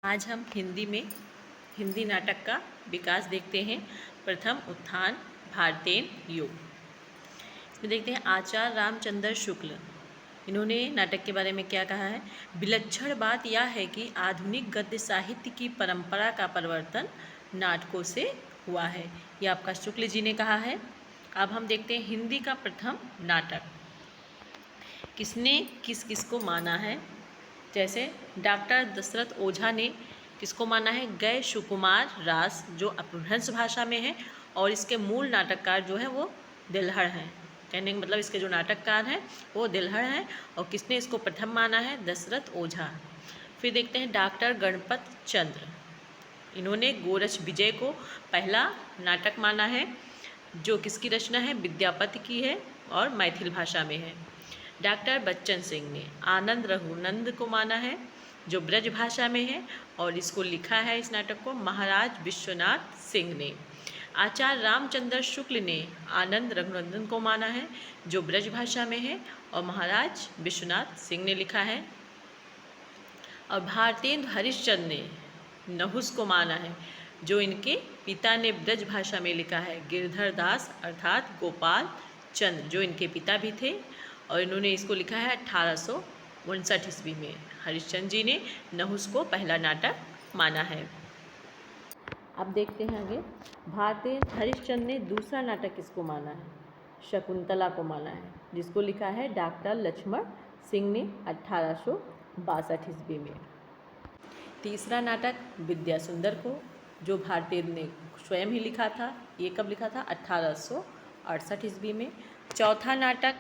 आज हम हिंदी में हिंदी नाटक का विकास देखते हैं। प्रथम उत्थान भारतेन युग। इसमें देखते हैं आचार्य रामचंद्र शुक्ल, इन्होंने नाटक के बारे में क्या कहा है। विलक्षण बात यह है कि आधुनिक गद्य साहित्य की परंपरा का परिवर्तन नाटकों से हुआ है। यह आपका शुक्ल जी ने कहा है। अब हम देखते हैं हिंदी का प्रथम नाटक किसने किस किस को माना है। जैसे डॉक्टर दशरथ ओझा ने किसको माना है, गय सुकुमार रास, जो अपभ्रंश भाषा में है, और इसके मूल नाटककार जो है वो दिलहड़ हैं। कहने का मतलब इसके जो नाटककार हैं वो दिलहड़ हैं। और किसने इसको प्रथम माना है, दशरथ ओझा। फिर देखते हैं डॉक्टर गणपत चंद्र, इन्होंने गोरच विजय को पहला नाटक माना है, जो किसकी रचना है, विद्यापति की है और मैथिल भाषा में है। डॉक्टर बच्चन सिंह ने आनंद रघुनंद को माना है, जो ब्रज भाषा में है, और इसको लिखा है इस नाटक को महाराज विश्वनाथ सिंह ने। आचार्य रामचंद्र शुक्ल ने आनंद रघुनंदन को माना है, जो ब्रज भाषा में है, और महाराज विश्वनाथ सिंह ने लिखा है। और भारतेंद्र हरिश्चंद्र ने नहुस को माना है, जो इनके पिता ने ब्रज भाषा में लिखा है। गिरधर दास अर्थात गोपाल चंद्र, जो इनके पिता भी थे, और इन्होंने इसको लिखा है 1859 ईस्वी में। हरिश्चंद्र जी ने नहुस को पहला नाटक माना है। अब देखते हैं आगे। भारतीय हरिश्चंद्र ने दूसरा नाटक किसको माना है, शकुंतला को माना है, जिसको लिखा है डॉक्टर लक्ष्मण सिंह ने 1862 ईस्वी में। तीसरा नाटक विद्या सुंदर को, जो भारतीय ने स्वयं ही लिखा था। ये कब लिखा था, 1868 ईस्वी में। चौथा नाटक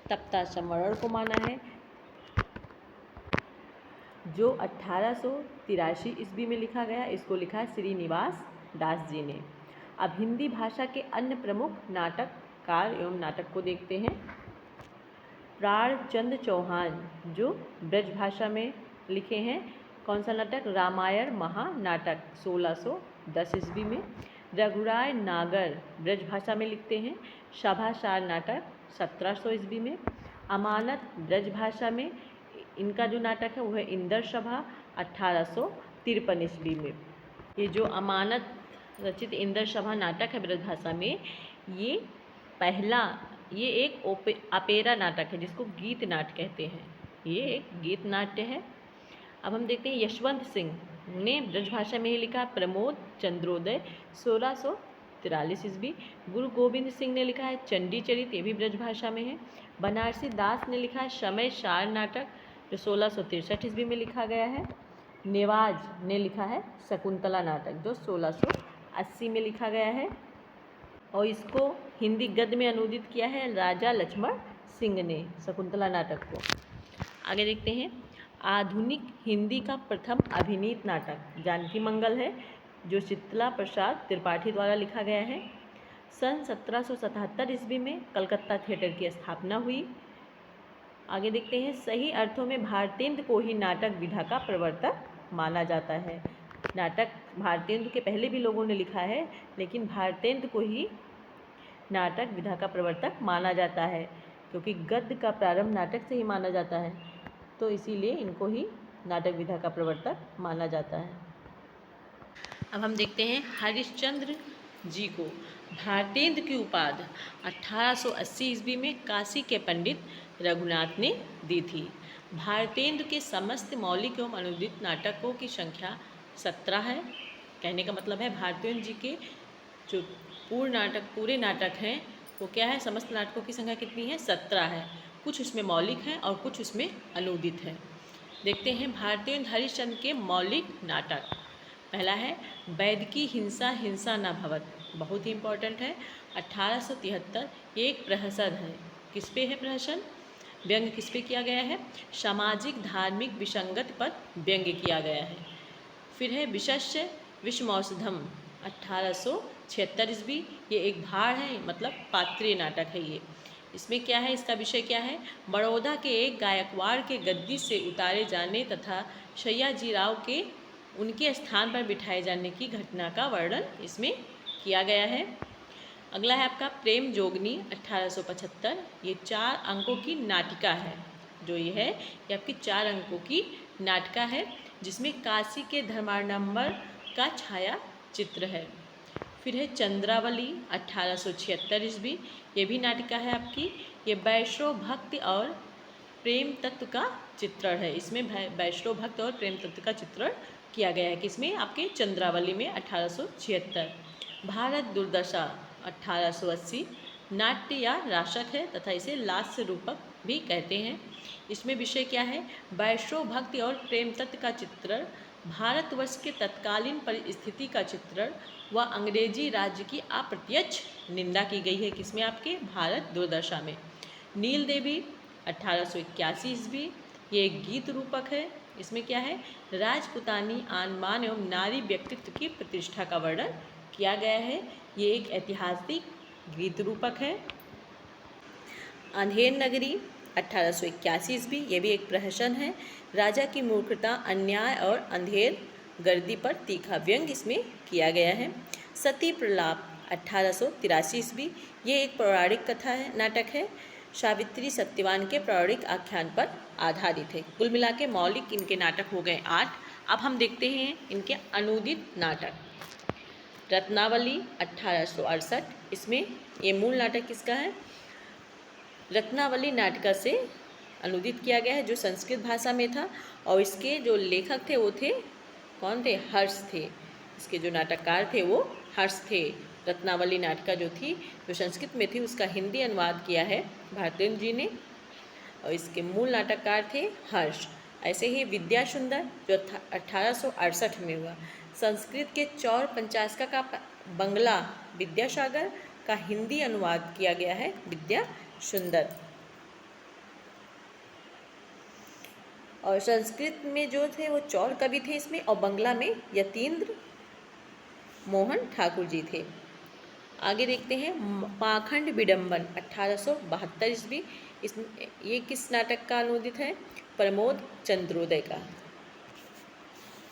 तप्ता संवरण को माना है, जो 1883 ईस्वी में लिखा गया। इसको लिखा है श्रीनिवास दास जी ने। अब हिंदी भाषा के अन्य प्रमुख नाटककार एवं नाटक को देखते हैं। प्राणचंद्र चौहान, जो ब्रज भाषा में लिखे हैं। कौन सा नाटक, रामायण महानाटक 1610 ईस्वी में। रघुराय नागर ब्रज भाषा में लिखते हैं। सभासार नाटक 1700 ईस्वी में। अमानत ब्रज भाषा में इनका जो नाटक है वो है इंदर सभा 1853 ईस्वी में। ये जो अमानत रचित इंदर सभा नाटक है ब्रज भाषा में, ये एक अपेरा नाटक है, जिसको गीत नाट्य कहते हैं। ये एक गीत नाट्य है। अब हम देखते हैं यशवंत सिंह ने ब्रज भाषा में ही लिखा प्रमोद चंद्रोदय 1643 ईस्वी। गुरु गोविंद सिंह ने लिखा है चंडी चरित, ये भी ब्रज भाषा में है। बनारसी दास ने लिखा है समय सार नाटक, जो 1663 ईस्वी में लिखा गया है। नेवाज ने लिखा है शकुंतला नाटक, जो 1680 में लिखा गया है, और इसको हिंदी गद्य में अनुदित किया है राजा लक्ष्मण सिंह ने शकुंतला नाटक को। आगे देखते हैं। आधुनिक हिंदी का प्रथम अभिनीत नाटक जानकी मंगल है, जो शीतला प्रसाद त्रिपाठी द्वारा लिखा गया है। सन 1777 ईस्वी में कलकत्ता थिएटर की स्थापना हुई। आगे देखते हैं। सही अर्थों में भारतेंद्र को ही नाटक विधा का प्रवर्तक माना जाता है। नाटक भारतेंद्र के पहले भी लोगों ने लिखा है, लेकिन भारतेंद्र को ही नाटक विधा का प्रवर्तक माना जाता है, क्योंकि गद्य का प्रारंभ नाटक से ही माना जाता है, तो इसीलिए इनको ही नाटक विधा का प्रवर्तक माना जाता है। अब हम देखते हैं हरिश्चंद्र जी को भारतेंद्र की उपाधि 1880 ईस्वी में काशी के पंडित रघुनाथ ने दी थी। भारतेंद्र के समस्त मौलिक एवं अनुदित नाटकों की संख्या 17 है। कहने का मतलब है भारतेंद्र जी के जो पूरे नाटक हैं वो क्या है, समस्त नाटकों की संख्या कितनी है, 17 है। कुछ उसमें मौलिक हैं और कुछ उसमें अनुदित है। देखते हैं भारतेंद्र हरिश्चंद्र के मौलिक नाटक। पहला है वैद की हिंसा हिंसा न भवत, बहुत ही इम्पोर्टेंट है। 1873 एक प्रहसन है। किस पे है प्रहसन, व्यंग्य किस पे किया गया है, सामाजिक धार्मिक विसंगत पर व्यंग्य किया गया है। फिर है विशस्य विषमौषधम 1876 ईस्वी, ये एक भाड़ है, मतलब पात्रीय नाटक है ये। इसमें क्या है, इसका विषय क्या है, बड़ौदा के एक गायकवाड़ के गद्दी से उतारे जाने तथा सयाजी राव के उनके स्थान पर बिठाए जाने की घटना का वर्णन इसमें किया गया है। अगला है आपका प्रेम जोगनी 1875, ये 4 अंकों की नाटिका है। जो ये है ये आपकी 4 अंकों की नाटिका है। जिसमें काशी के धर्माडंबर का छाया चित्र है। फिर है चंद्रावली 1876 ईस्वी, ये भी नाटिका है आपकी। ये वैष्णव भक्ति और प्रेम तत्व का चित्रण है। इसमें वैष्णव भक्त और प्रेम तत्व का चित्रण किया गया है। किसमें? आपके चंद्रावली में 1876। भारत दुर्दशा 1880 नाट्य या राशक है तथा इसे लास्य रूपक भी कहते हैं। इसमें विषय क्या है? वैष्णव भक्ति और प्रेम तत्व का चित्रण, भारतवर्ष के तत्कालीन परिस्थिति का चित्रण व अंग्रेजी राज्य की अप्रत्यक्ष निंदा की गई है। किसमें? आपके भारत दुर्दशा में। नील देवी 1881 ईस्वी, ये एक गीत रूपक है। इसमें क्या है? राजपुतानी आनमान एवं नारी व्यक्तित्व की प्रतिष्ठा का वर्णन किया गया है। ये एक ऐतिहासिक गीत रूपक है। अंधेर नगरी 1881 ईस्वी, ये भी एक प्रहसन है। राजा की मूर्खता, अन्याय और अंधेर गर्दी पर तीखा व्यंग इसमें किया गया है। सती प्रलाप 1883 ईस्वी, ये एक पौराणिक कथा है, नाटक है। सावित्री सत्यवान के पौराणिक आख्यान पर आधारित है। कुल मिला के मौलिक इनके नाटक हो गए 8। अब हम देखते हैं इनके अनूदित नाटक। रत्नावली 1868, इसमें ये मूल नाटक किसका है? रत्नावली नाटिका से अनुदित किया गया है, जो संस्कृत भाषा में था। और इसके जो लेखक थे वो थे, कौन थे? हर्ष थे। इसके जो नाटककार थे वो हर्ष थे। रत्नावली नाटिका जो थी, जो संस्कृत में थी, उसका हिंदी अनुवाद किया है भारतेंद्र जी ने, और इसके मूल नाटककार थे हर्ष। ऐसे ही विद्या सुंदर जो 1868 में हुआ। संस्कृत के चौर पंचाशका का बंगला विद्यासागर का हिंदी अनुवाद किया गया है विद्या सुंदर। और संस्कृत में जो थे वो चौर कवि थे इसमें, और बंगला में यतीन्द्र मोहन ठाकुर जी थे। आगे देखते हैं पाखंड विडंबन 1872 ईस्वी, इसमें ये किस नाटक का अनुदित है? प्रमोद चंद्रोदय का।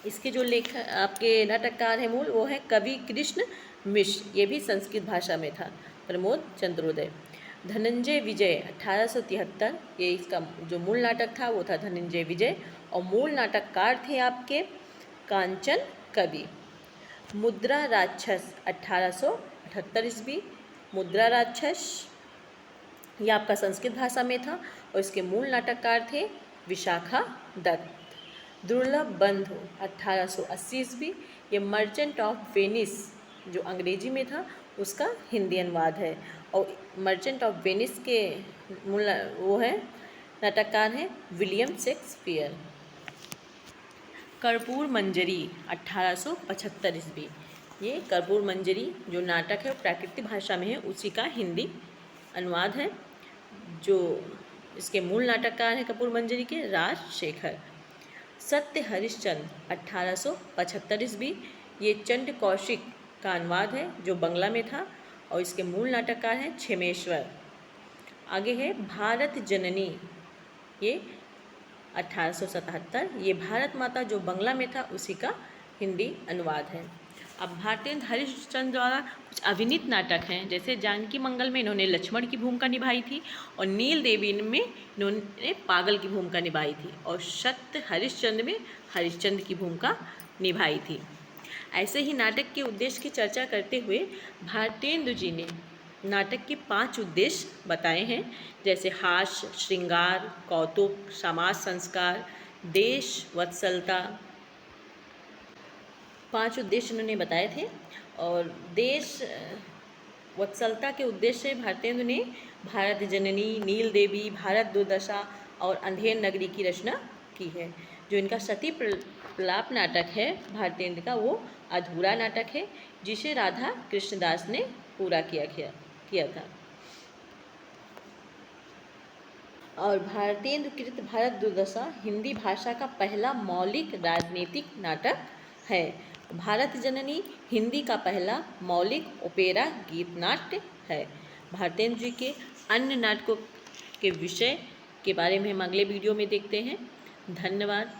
इसके जो लेखक आपके नाटककार हैं मूल, वो है कवि कृष्ण मिश्र, ये भी संस्कृत भाषा में था। प्रमोद चंद्रोदय। धनंजय विजय 1873, ये इसका जो मूल नाटक था वो था धनंजय विजय, और मूल नाटककार थे आपके कांचन कवि। मुद्रा राक्षस 1878 ईस्वी, मुद्रा राक्षस ये आपका संस्कृत भाषा में था, और इसके मूल नाटककार थे विशाखा दत्त। दुर्लभ बंधु 1880 ईस्वी, ये मर्चेंट ऑफ वेनिस जो अंग्रेजी में था उसका हिंदी अनुवाद है, और मर्चेंट ऑफ वेनिस के मूल वो है नाटककार हैं विलियम शेक्सपियर। कर्पूर मंजरी 1875 ईस्वी, ये कर्पूर मंजरी जो नाटक है प्राकृतिक भाषा में है, उसी का हिंदी अनुवाद है। जो इसके मूल नाटककार हैं कर्पूर मंजरी के राजशेखर। सत्य हरिश्चंद्र 1875 ईस्वी, ये चंड कौशिक का अनुवाद है जो बंगला में था, और इसके मूल नाटककार हैं क्षेमेश्वर। आगे है भारत जननी, ये 1877, ये भारत माता जो बंगला में था उसी का हिंदी अनुवाद है। अब भारतेंद्र हरिश्चंद्र द्वारा कुछ अभिनीत नाटक हैं, जैसे जानकी मंगल में इन्होंने लक्ष्मण की भूमिका निभाई थी, और नील देवी में इन्होंने पागल की भूमिका निभाई थी, और सत्य हरिश्चंद्र में हरिश्चंद्र की भूमिका निभाई थी। ऐसे ही नाटक के उद्देश्य की चर्चा करते हुए भारतेंद्र जी ने नाटक के 5 उद्देश्य बताए हैं, जैसे हास्य, श्रृंगार, कौतुक, समाज संस्कार, देश वत्सलता। 5 उद्देश्य उन्होंने बताए थे, और देश वत्सलता के उद्देश्य से भारतेंद्र ने भारत जननी, नील देवी, भारत दुर्दशा और अंधेर नगरी की रचना की है। जो इनका सती प्रलाप नाटक है भारतेंद्र का, वो अधूरा नाटक है जिसे राधा कृष्णदास ने पूरा किया था। और भारतेंद्र कृत भारत दुर्दशा हिंदी भाषा का पहला मौलिक राजनीतिक नाटक है। भारत जननी हिंदी का पहला मौलिक ओपेरा गीत नाट्य है। भारतेंद्र जी के अन्य नाटकों के विषय के बारे में हम अगले वीडियो में देखते हैं। धन्यवाद।